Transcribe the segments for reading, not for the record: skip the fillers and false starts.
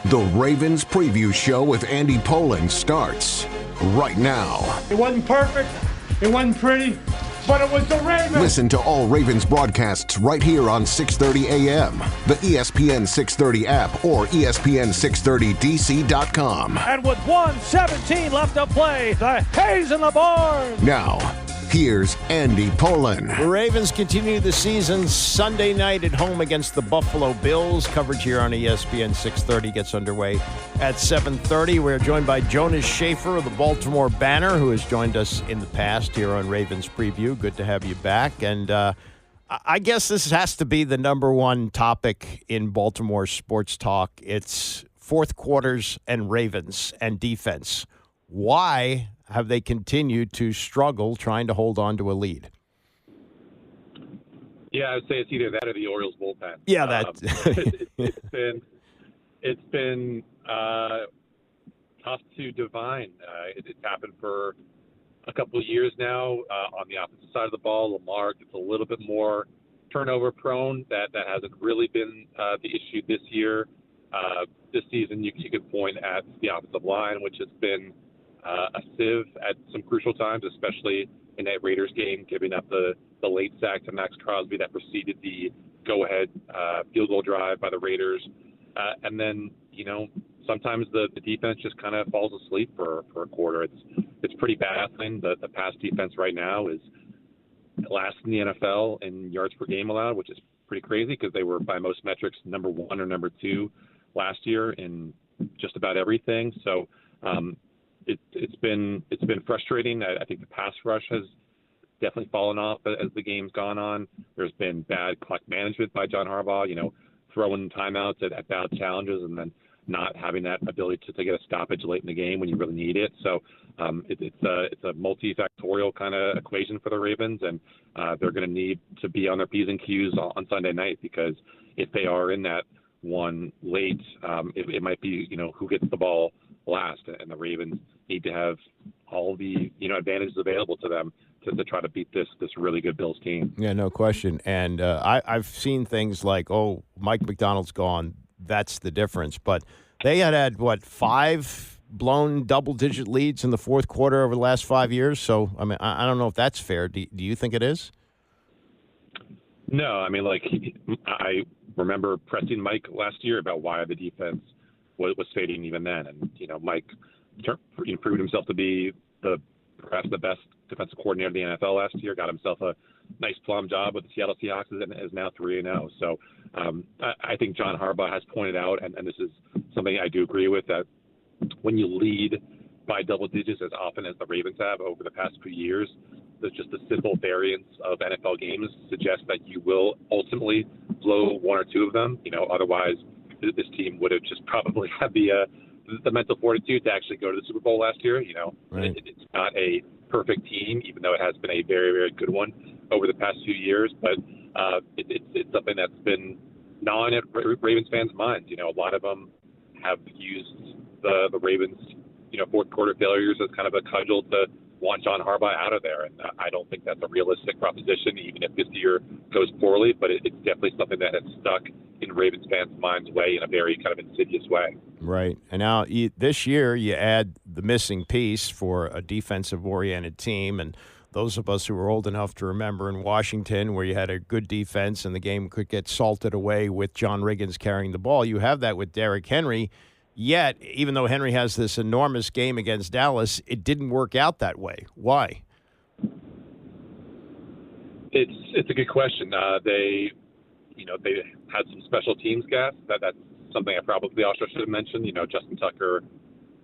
The Ravens Preview Show with Andy Pollin starts right now. It wasn't perfect, it wasn't pretty, but it was the Ravens. Listen to all Ravens broadcasts right here on 6:30 a.m., the ESPN 630 app, or ESPN630DC.com. And with 1:17 left to play, the Hayes in the barn. Now, here's Andy Pollin. The Ravens continue the season Sunday night at home against the Buffalo Bills. Coverage here on ESPN 630 gets underway at 7:30. We're joined by Jonas Schaffer of the Baltimore Banner, who has joined us in the past here on Ravens Preview. Good to have you back. And I guess this has to be the number one topic in Baltimore sports talk. It's fourth quarters and Ravens and defense. Why have they continued to struggle trying to hold on to a lead? Yeah, I would say it's either that or the Orioles bullpen. Yeah, that. It's been tough to divine. It's happened for a couple of years now. On the opposite side of the ball, Lamar gets a little bit more turnover prone. That hasn't really been the issue this year. This season, you could point at the offensive line, which has been a sieve at some crucial times, especially in that Raiders game, giving up the late sack to Max Crosby that preceded the go-ahead field goal drive by the Raiders. And then, sometimes the defense just kind of falls asleep for a quarter. It's pretty baffling. The pass defense right now is last in the NFL in yards per game allowed, which is pretty crazy because they were, by most metrics, number one or number two last year in just about everything. So, It's been frustrating. I think the pass rush has definitely fallen off as the game's gone on. There's been bad clock management by John Harbaugh, throwing timeouts at bad challenges and then not having that ability to get a stoppage late in the game when you really need it. So it's a multifactorial kind of equation for the Ravens, and they're going to need to be on their P's and Q's on Sunday night, because if they are in that one late, it might be, who gets the ball last, and the Ravens need to have all the advantages available to them to try to beat this really good Bills team. Yeah, no question. And I've seen things like, Mike McDonald's gone. That's the difference. But they had 5 blown double-digit leads in the fourth quarter over the last 5 years. So, I don't know if that's fair. Do you think it is? No, I remember pressing Mike last year about why the defense was fading even then. And, Mike proved himself to be perhaps the best defensive coordinator of the NFL last year, got himself a nice plum job with the Seattle Seahawks, and is now 3-0. So I think John Harbaugh has pointed out, and this is something I do agree with, that when you lead by double digits as often as the Ravens have over the past few years, there's just a simple variance of NFL games suggests that you will ultimately blow one or two of them. Otherwise this team would have just probably had the mental fortitude to actually go to the Super Bowl last year. Right. It's not a perfect team, even though it has been a very, very good one over the past few years. But it's something that's been gnawing at Ravens fans' minds. A lot of them have used the Ravens, fourth quarter failures as kind of a cudgel to want John Harbaugh out of there. And I don't think that's a realistic proposition, even if this year goes poorly. But it's definitely something that has stuck in Ravens fans' minds' way in a very kind of insidious way. Right. And now this year you add the missing piece for a defensive-oriented team. And those of us who are old enough to remember in Washington, where you had a good defense and the game could get salted away with John Riggins carrying the ball, you have that with Derrick Henry. Yet, even though Henry has this enormous game against Dallas, it didn't work out that way. Why? It's a good question. They had some special teams gas. That's something I probably also should have mentioned. Justin Tucker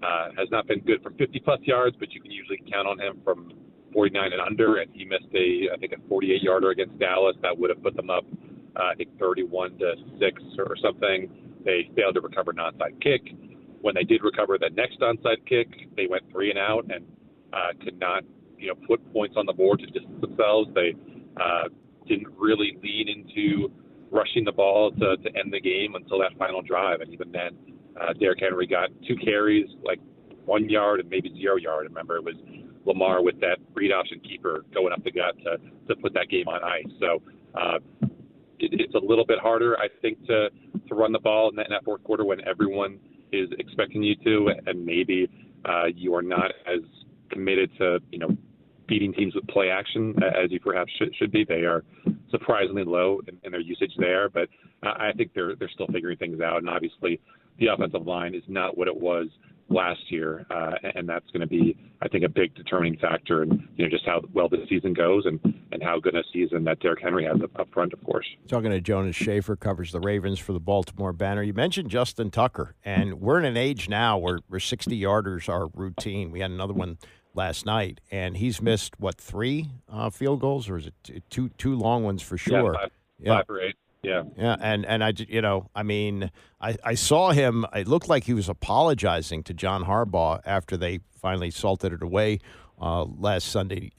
has not been good from 50-plus yards, but you can usually count on him from 49 and under, and he missed a 48-yarder against Dallas. That would have put them up, 31-6 or something. They failed to recover an onside kick. When they did recover the next onside kick, they went 3 and out and could not, put points on the board to distance themselves. They didn't really lean into rushing the ball to end the game until that final drive. And even then, Derrick Henry got 2 carries, like 1 yard and maybe 0 yard. Remember, it was Lamar with that read option keeper going up the gut to put that game on ice. So it's a little bit harder, I think, to run the ball in that fourth quarter when everyone is expecting you to, and maybe you are not as committed to, beating teams with play action as you perhaps should be. They are surprisingly low in their usage there, but I think they're still figuring things out. And obviously, the offensive line is not what it was last year, and that's going to be, I think, a big determining factor in just how well this season goes and how good a season that Derrick Henry has up front, of course. Talking to Jonas Schaffer, covers the Ravens for the Baltimore Banner. You mentioned Justin Tucker, and we're in an age now where 60-yarders are routine. We had another one last night, and he's missed, 3 field goals, or is it two long ones for sure? Yeah, 5 or 8. Yeah. Yeah, and I saw him. It looked like he was apologizing to John Harbaugh after they finally salted it away last Sunday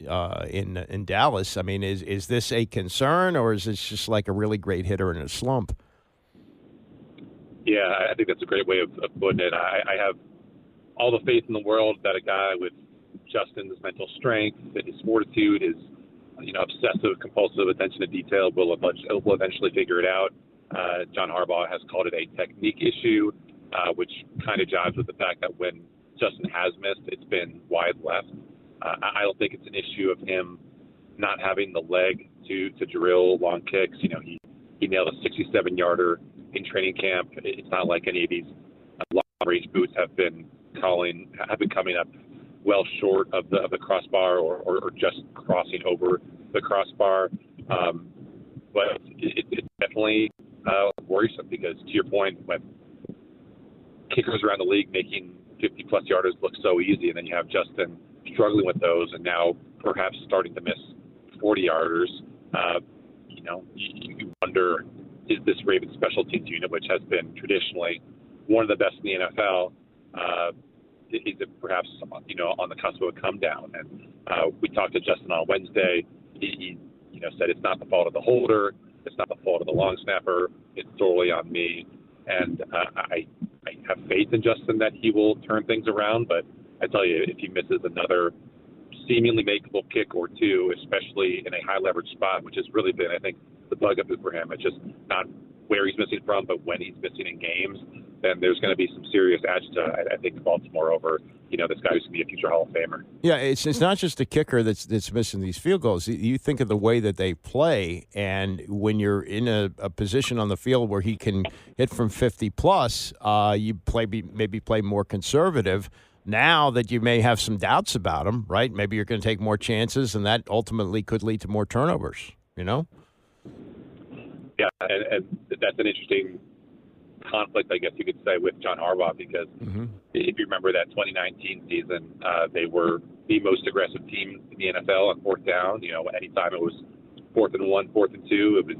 in Dallas. I mean, is this a concern, or is this just like a really great hitter in a slump? Yeah, I think that's a great way of putting it. I have all the faith in the world that a guy with Justin's mental strength and his fortitude, his obsessive, compulsive attention to detail will eventually figure it out. John Harbaugh has called it a technique issue, which kind of jives with the fact that when Justin has missed, it's been wide left. I don't think it's an issue of him not having the leg to drill long kicks. He nailed a 67-yarder in training camp. It's not like any of these long-range boots have been coming up well short of the crossbar or just crossing over the crossbar. But it's definitely worrisome because, to your point, when kickers around the league making 50-plus yarders look so easy, and then you have Justin struggling with those and now perhaps starting to miss 40-yarders, you wonder, is this Ravens special teams unit, which has been traditionally one of the best in the NFL, is it perhaps on the cusp of a come down? And we talked to Justin on Wednesday. He said it's not the fault of the holder, it's not the fault of the long snapper, it's solely on me. And I have faith in Justin that he will turn things around. But I tell you, if he misses another seemingly makeable kick or two, especially in a high leverage spot, which has really been, I think, the bugaboo for him, it's just not where he's missing from, but when he's missing in games, then there's going to be some serious agita, I think, Baltimore over, this guy who's going to be a future Hall of Famer. Yeah, it's not just the kicker that's missing these field goals. You think of the way that they play, and when you're in a position on the field where he can hit from 50-plus, you maybe play more conservative. Now that you may have some doubts about him, right? Maybe you're going to take more chances, and that ultimately could lead to more turnovers, Yeah, and that's an interesting conflict, I guess you could say, with John Harbaugh, because if you remember that 2019 season, they were the most aggressive team in the NFL on fourth down. Anytime it was 4th and 1, 4th and 2, it was,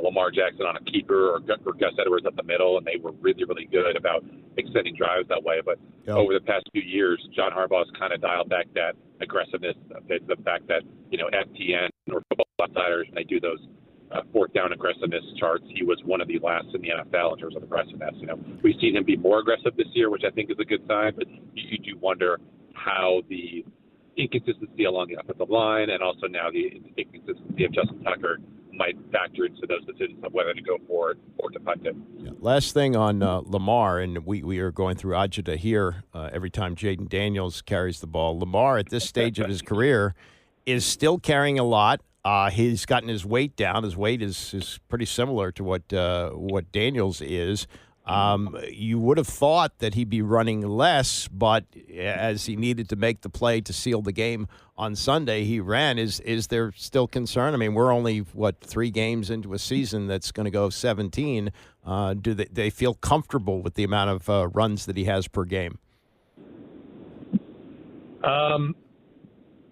Lamar Jackson on a keeper or Gus Edwards up the middle, and they were really, really good about extending drives that way. But over the past few years, John Harbaugh's kind of dialed back that aggressiveness, the fact that, FTN or Football Outsiders, when they do those 4th down aggressiveness charts, he was one of the last in the NFL in terms of aggressiveness. We've seen him be more aggressive this year, which I think is a good sign, but you do wonder how the inconsistency along the offensive line and also now the inconsistency of Justin Tucker might factor into those decisions of whether to go for it or to punt it. Yeah. Last thing on Lamar, and we are going through agita here every time Jaden Daniels carries the ball. Lamar, at this stage of his career, is still carrying a lot. He's gotten his weight down. His weight is pretty similar to what Daniels is. You would have thought that he'd be running less, but as he needed to make the play to seal the game on Sunday, he ran. Is there still concern? I mean, we're only, 3 games into a season that's going to go 17. Do they feel comfortable with the amount of runs that he has per game?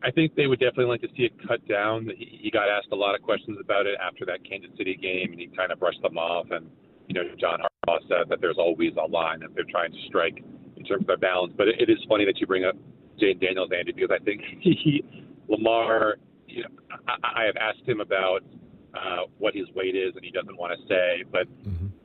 I think they would definitely like to see it cut down. He got asked a lot of questions about it after that Kansas City game, and he kind of brushed them off. And, John Harbaugh said that there's always a line that they're trying to strike in terms of their balance. But it is funny that you bring up Jaden Daniels, Andy, because I think Lamar, I have asked him about what his weight is, and he doesn't want to say, but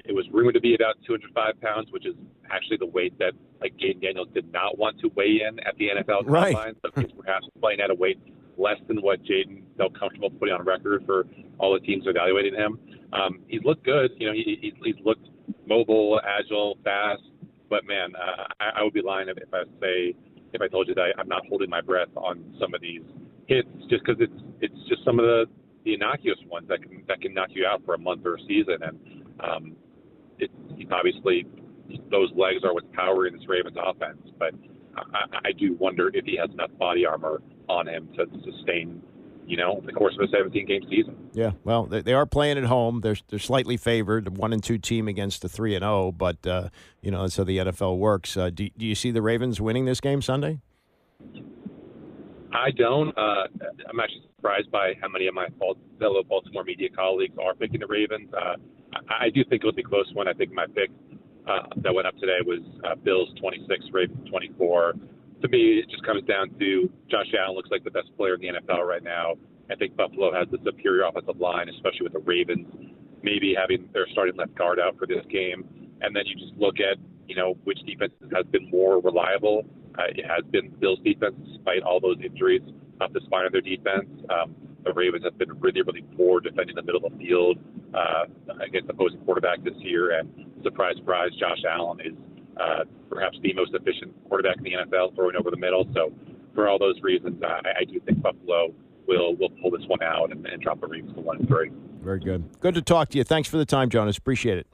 it was rumored to be about 205 pounds, which is actually the weight that Jaden Daniels did not want to weigh in at the NFL Combine. So he's perhaps playing at a weight less than what Jaden felt comfortable putting on record for all the teams evaluating him. He's looked good. He's looked mobile, agile, fast. But man, I would be lying if I told you that I'm not holding my breath on some of these hits, just because it's just some of the innocuous ones that can knock you out for a month or a season, and it's obviously those legs are what's powering this Ravens offense. But I do wonder if he has enough body armor on him to sustain, the course of a 17-game season. Yeah, well, they are playing at home. They're slightly favored, a 1-2 team against a 3-0. But that's how the NFL works. Do you see the Ravens winning this game Sunday? I don't. I'm actually surprised by how many of my fellow Baltimore media colleagues are picking the Ravens. I do think it'll be a close one. I think my pick that went up today was Bills 26, Ravens 24. To me, it just comes down to Josh Allen looks like the best player in the NFL right now. I think Buffalo has the superior offensive line, especially with the Ravens maybe having their starting left guard out for this game. And then you just look at, which defense has been more reliable. It has been Bills defense, despite all those injuries up the spine of their defense. The Ravens have been really, really poor defending the middle of the field against opposing quarterback this year. And surprise, surprise, Josh Allen is perhaps the most efficient quarterback in the NFL throwing over the middle. So for all those reasons, I do think Buffalo will pull this one out and drop the Ravens to 1-3. Very good. Good to talk to you. Thanks for the time, Jonas. Appreciate it.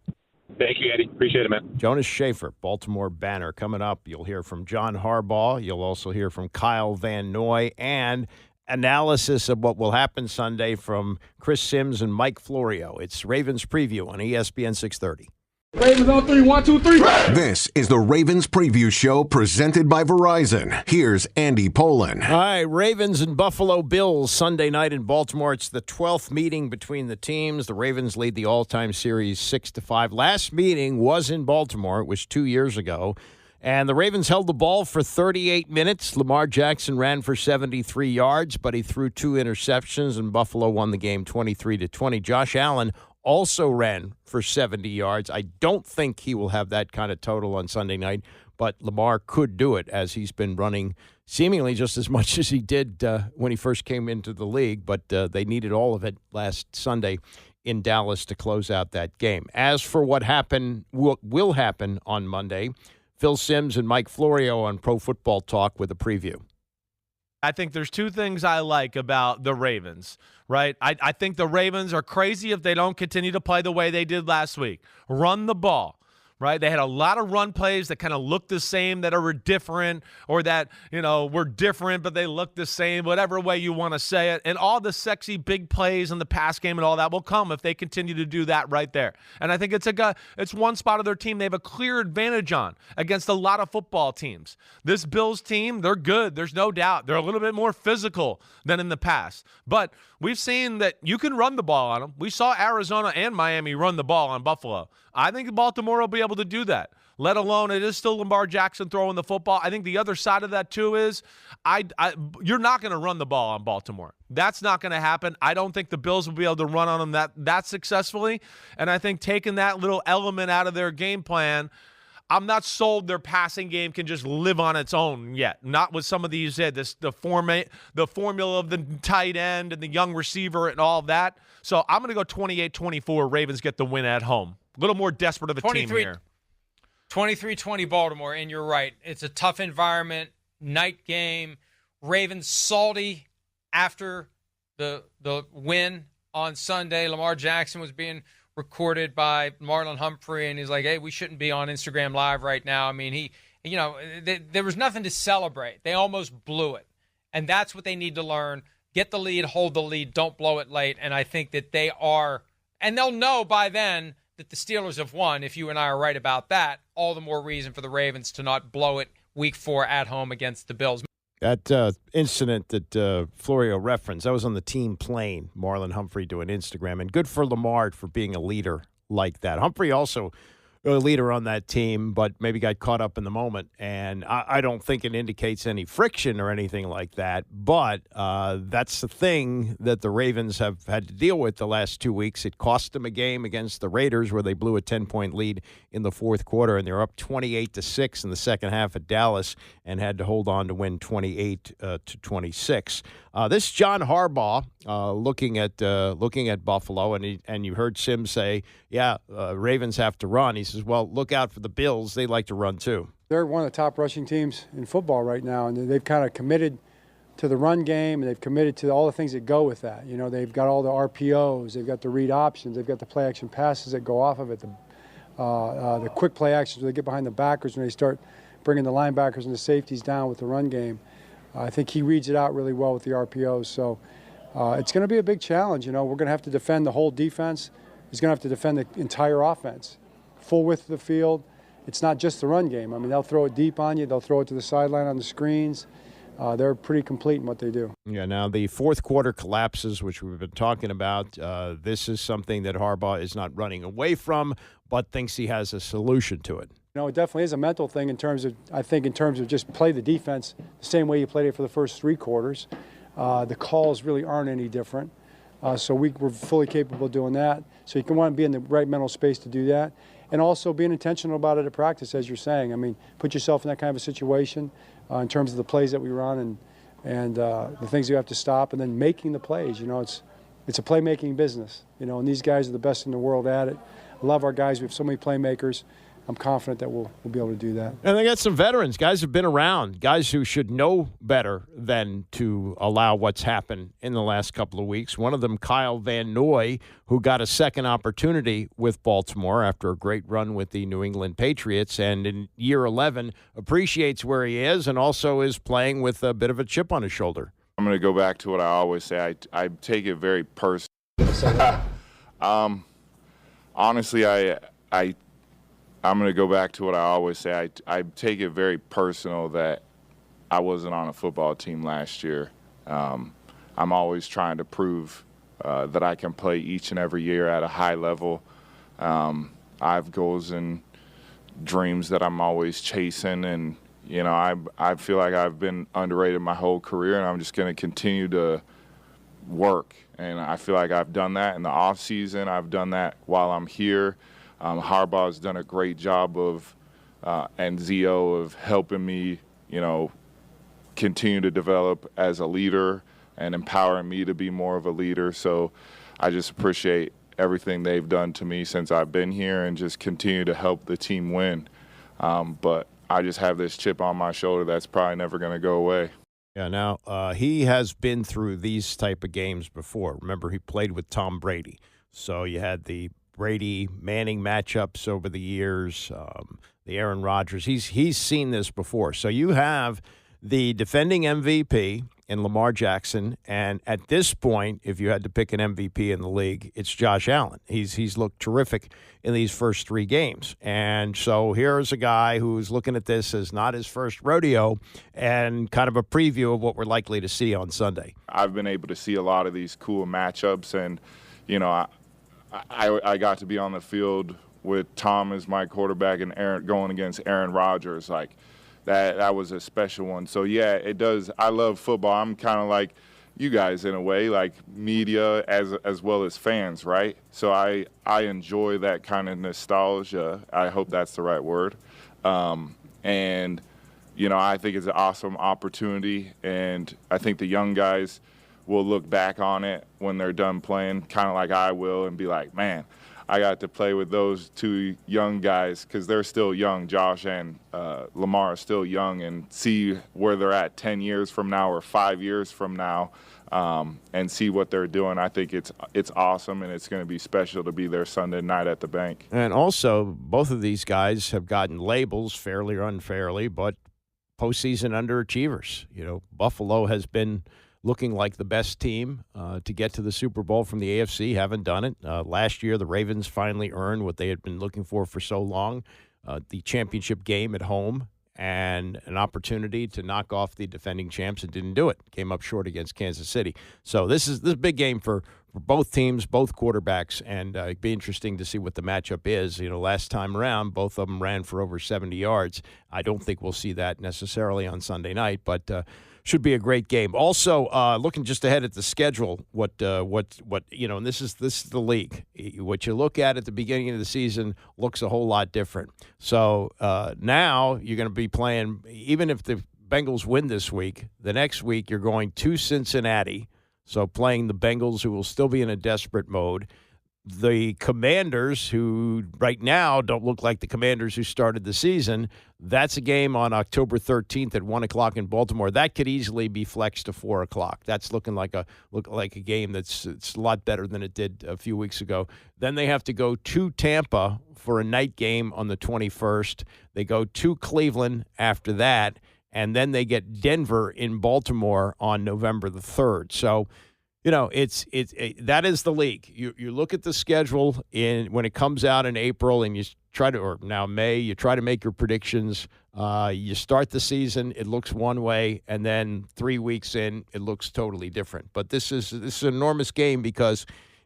Thank you, Eddie. Appreciate it, man. Jonas Schaffer, Baltimore Banner. Coming up, you'll hear from John Harbaugh. You'll also hear from Kyle Van Noy and analysis of what will happen Sunday from Chris Sims and Mike Florio. It's Ravens Preview on ESPN 630. Ravens on 3, 1, 2, 3. This is the Ravens Preview Show presented by Verizon. Here's Andy Pollin. All right, Ravens and Buffalo Bills Sunday night in Baltimore. It's the 12th meeting between the teams. The Ravens lead the all-time series 6-5. Last meeting was in Baltimore. It was 2 years ago. And the Ravens held the ball for 38 minutes. Lamar Jackson ran for 73 yards, but he threw 2 interceptions, and Buffalo won the game 23-20. Josh Allen also ran for 70 yards. I don't think he will have that kind of total on Sunday night, but Lamar could do it as he's been running seemingly just as much as he did when he first came into the league, but they needed all of it last Sunday in Dallas to close out that game. As for what will happen on Monday, Phil Sims and Mike Florio on Pro Football Talk with a preview. I think there's 2 things I like about the Ravens, right? I think the Ravens are crazy if they don't continue to play the way they did last week. Run the ball, right? They had a lot of run plays that kind of look the same, that are different, or that, were different, but they look the same, whatever way you want to say it. And all the sexy big plays in the pass game and all that will come if they continue to do that right there. And I think it's one spot of their team they have a clear advantage on against a lot of football teams. This Bills team, they're good. There's no doubt. They're a little bit more physical than in the past. But we've seen that you can run the ball on them. We saw Arizona and Miami run the ball on Buffalo. I think Baltimore will be able to do that, let alone it is still Lamar Jackson throwing the football. I think the other side of that, too, is you're not going to run the ball on Baltimore. That's not going to happen. I don't think the Bills will be able to run on them that successfully. And I think taking that little element out of their game plan, I'm not sold their passing game can just live on its own yet. Not with some of these, the formula of the tight end and the young receiver and all of that. So I'm going to go 28-24. Ravens get the win at home. A little more desperate of a team here. 23-20 Baltimore, and you're right. It's a tough environment, night game. Ravens salty after the win on Sunday. Lamar Jackson was being recorded by Marlon Humphrey, and he's like, hey, we shouldn't be on Instagram Live right now. I mean, there was nothing to celebrate. They almost blew it, and that's what they need to learn. Get the lead, hold the lead, don't blow it late, and I think that they are, and they'll know by then that the Steelers have won. If you and I are right about that, all the more reason for the Ravens to not blow it week 4 at home against the Bills. That incident that Florio referenced, that was on the team plane, Marlon Humphrey doing Instagram. And good for Lamar for being a leader like that. Humphrey also a leader on that team, but maybe got caught up in the moment. And I don't think it indicates any friction or anything like that. But that's the thing that the Ravens have had to deal with the last 2 weeks. It cost them a game against the Raiders where they blew a 10-point lead in the fourth quarter, and they were up 28-6 in the second half at Dallas and had to hold on to win 28-26. This is John Harbaugh looking at Buffalo, and you heard Sim say, "Yeah, Ravens have to run." He says, says, well, look out for the Bills. They like to run too. They're one of the top rushing teams in football right now, and they've kind of committed to the run game, and they've committed to all the things that go with that. You know, they've got all the RPOs, they've got the read options, they've got the play action passes that go off of it, the quick play actions where they get behind the backers when they start bringing the linebackers and the safeties down with the run game. I think he reads it out really well with the RPOs. So it's going to be a big challenge. You know, we're going to have to defend the whole defense. He's going to have to defend the entire offense, full width of the field. It's not just the run game. I mean, they'll throw it deep on you. They'll throw it to the sideline on the screens. They're pretty complete in what they do. Yeah, now the fourth quarter collapses, which we've been talking about. This is something that Harbaugh is not running away from, but thinks he has a solution to it. You know, it definitely is a mental thing in terms of, I think, in terms of just play the defense the same way you played it for the first three quarters. The calls really aren't any different. So we're fully capable of doing that. So you can want to be in the right mental space to do that. And also being intentional about it at practice, as you're saying. I mean, put yourself in that kind of a situation in terms of the plays that we run and the things you have to stop, and then making the plays. You know, it's a playmaking business. You know, and these guys are the best in the world at it. I love our guys. We have so many playmakers. I'm confident that we'll be able to do that. And they got some veterans, guys who've been around, guys who should know better than to allow what's happened in the last couple of weeks. One of them, Kyle Van Noy, who got a second opportunity with Baltimore after a great run with the New England Patriots, and in year 11 appreciates where he is and also is playing with a bit of a chip on his shoulder. I'm going to go back to what I always say. I take it very personal. Honestly, I'm going to go back to what I always say. I take it very personal that I wasn't on a football team last year. I'm always trying to prove that I can play each and every year at a high level. I have goals and dreams that I'm always chasing, and you know, I feel like I've been underrated my whole career, and I'm just going to continue to work. And I feel like I've done that in the off season. I've done that while I'm here. Harbaugh's done a great job of, and Zio, of helping me, you know, continue to develop as a leader and empowering me to be more of a leader. So I just appreciate everything they've done to me since I've been here and just continue to help the team win. But I just have this chip on my shoulder that's probably never going to go away. Yeah, now he has been through these type of games before. Remember, he played with Tom Brady. So you had the Brady-Manning matchups over the years, the Aaron Rodgers. He's seen this before. So you have the defending MVP in Lamar Jackson, and at this point, if you had to pick an MVP in the league, it's Josh Allen. He's looked terrific in these first three games. And so here's a guy who's looking at this as not his first rodeo and kind of a preview of what we're likely to see on Sunday. I've been able to see a lot of these cool matchups, and, you know, I got to be on the field with Tom as my quarterback and Aaron going against Aaron Rodgers. Like, that was a special one. So, yeah, it does. I love football. I'm kind of like you guys in a way, like media as well as fans, right? So I enjoy that kind of nostalgia. I hope that's the right word. And, you know, I think it's an awesome opportunity, and I think the young guys will look back on it when they're done playing, kind of like I will, and be like, man, I got to play with those two young guys because they're still young. Josh and Lamar are still young, and see where they're at 10 years from now or 5 years from now, and see what they're doing. I think it's awesome, and it's going to be special to be there Sunday night at the bank. And also, both of these guys have gotten labels, fairly or unfairly, but postseason underachievers. You know, Buffalo has been looking like the best team to get to the Super Bowl from the AFC, haven't done it. Last year, the Ravens finally earned what they had been looking for so long, the championship game at home, and an opportunity to knock off the defending champs, and didn't do it. Came up short against Kansas City. So this is a big game for both teams, both quarterbacks, and it'd be interesting to see what the matchup is. You know, last time around, both of them ran for over 70 yards. I don't think we'll see that necessarily on Sunday night, but should be a great game. Also, looking just ahead at the schedule, what you know, and this is the league. What you look at the beginning of the season looks a whole lot different. So now you're going to be playing, even if the Bengals win this week, the next week you're going to Cincinnati. So playing the Bengals, who will still be in a desperate mode. the Commanders, who right now don't look like the Commanders who started the season, that's a game on October 13th at 1 o'clock in Baltimore. That could easily be flexed to 4 o'clock. That's looking like a game it's a lot better than it did a few weeks ago. Then they have to go to Tampa for a night game on the 21st. They go to Cleveland after that, and then they get Denver in Baltimore on November the 3rd. So, that is the league. You look at the schedule when it comes out in April, and you try to, or now May, you try to make your predictions. You start the season, it looks one way, and then 3 weeks in, it looks totally different. But this is an enormous game, because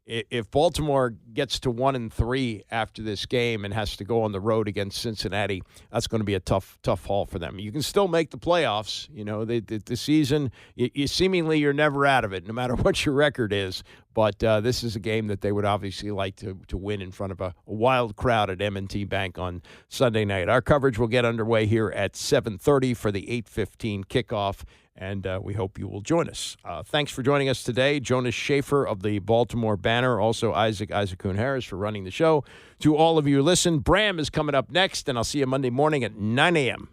if Baltimore gets to 1-3 after this game and has to go on the road against Cincinnati, that's going to be a tough haul for them. You can still make the playoffs. The season, you're never out of it, no matter what your record is. But this is a game that they would obviously like to win in front of a wild crowd at M&T Bank on Sunday night. Our coverage will get underway here at 7:30 for the 8:15 kickoff. And we hope you will join us. Thanks for joining us today. Jonas Schaffer of the Baltimore Banner, also Isaac Kuhn-Harris for running the show. To all of you who listen, Bram is coming up next, and I'll see you Monday morning at 9 a.m.